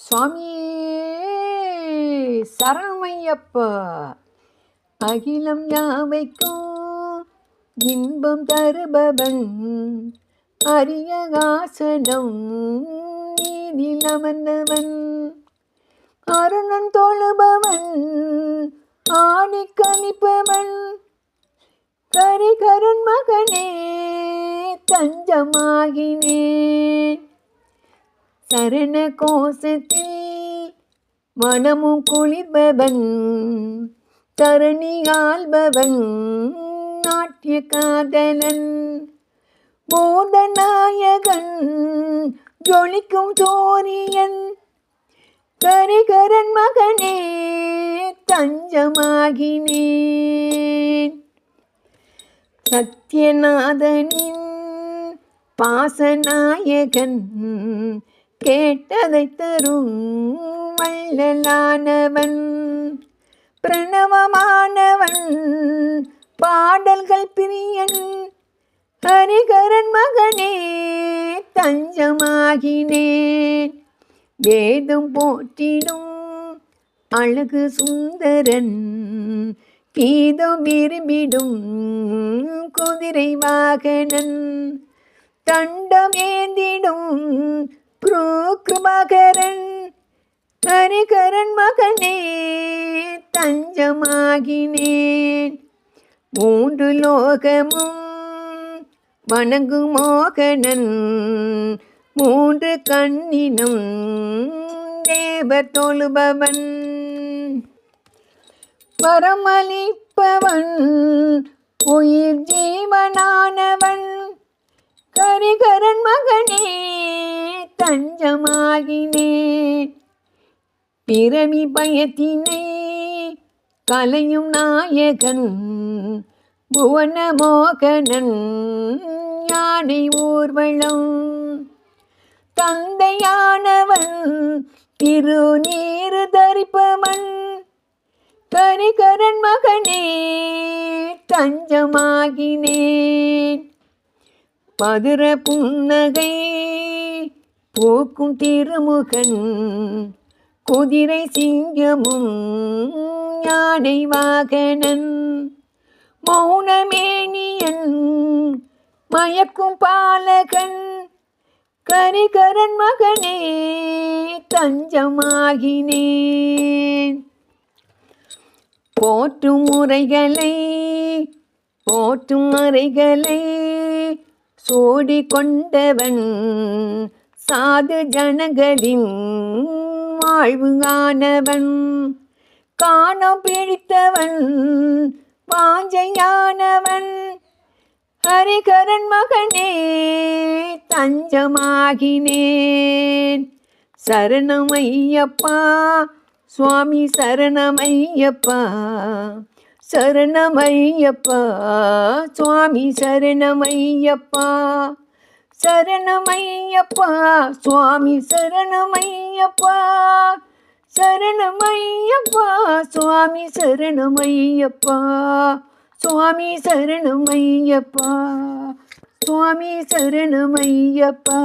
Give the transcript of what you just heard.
சுவாமியே சரணமையப்பா. அகிலம் யாவைக்கும் இன்பம் தருபவன், அரியகாசனம் நீதில் அமர்ந்தவன், அருணன் தொழுபவன், ஆணி கணிப்பவன், கரிகரன் மகனே தஞ்சமாகினேன். சரண கோஷத்தில் மனமும் குளிர்பவன், தரணி ஆள்பவன், நாட்டிய காதலன், போதநாயகன், ஜொலிக்கும் சோரியன், கரிகரன் மகனே தஞ்சமாகினேன். சத்யநாதனின் பாசநாயகன், கேட்டதை தரும் வள்ளலானவன், பிரணவமானவன், பாடல்கள் பிரியன், ஹரிகரன் மகனே தஞ்சமாகினேன். வேதம் போற்றிடும் அழகு சுந்தரன், கீதம் விரும்பிடும் குதிரை வாகனன், தண்டமேந்திடும் கிருபாகரன், ஹரிகரன் மகனே தஞ்சமாகினேன். மூன்று லோகமும் வணங்கும் மோகனன், மூன்று கண்ணினும் தேவர் தொழுபவன், வரமளிப்பவன், உயிர் ஜீவனானவன், கரிகரன் மகனே தஞ்சமாகினேன். பிறவி பயத்தினை கலையும் நாயகன், புவன மோகனன், யானை ஊர்வலம், தந்தையானவன், திருநீறு தரிப்பவன், கரிகரன் மகனே தஞ்சமாகினேன். மதுர புன்னகை பூக்கும் திருமுகன், குதிரை சிங்கமும் யானை வாகனன், மௌனமேனியன், மயக்கும் பாலகன், கரிகரன் மகனே தஞ்சமாகினேன். போற்றும் முறைகளை போற்றும் அறைகளை சோடி கொண்டவன், சாது ஜனங்களின் வாழ்வு ஆனவன், காணம் பிடித்தவன், வாஞ்சையானவன், ஹரிகரன் மகனே தஞ்சமாகினேன். சரணமையப்பா சுவாமி சரணமையப்பா, சரணமையப்பா சுவாமி சரணமையப்பா, சரணமையப்பா சுவாமி சரணமையப்பா, சரணமையப்பா சுவாமி சரணமையப்பா, சுவாமி சரணமையப்பா, சுவாமி சரணமையப்பா.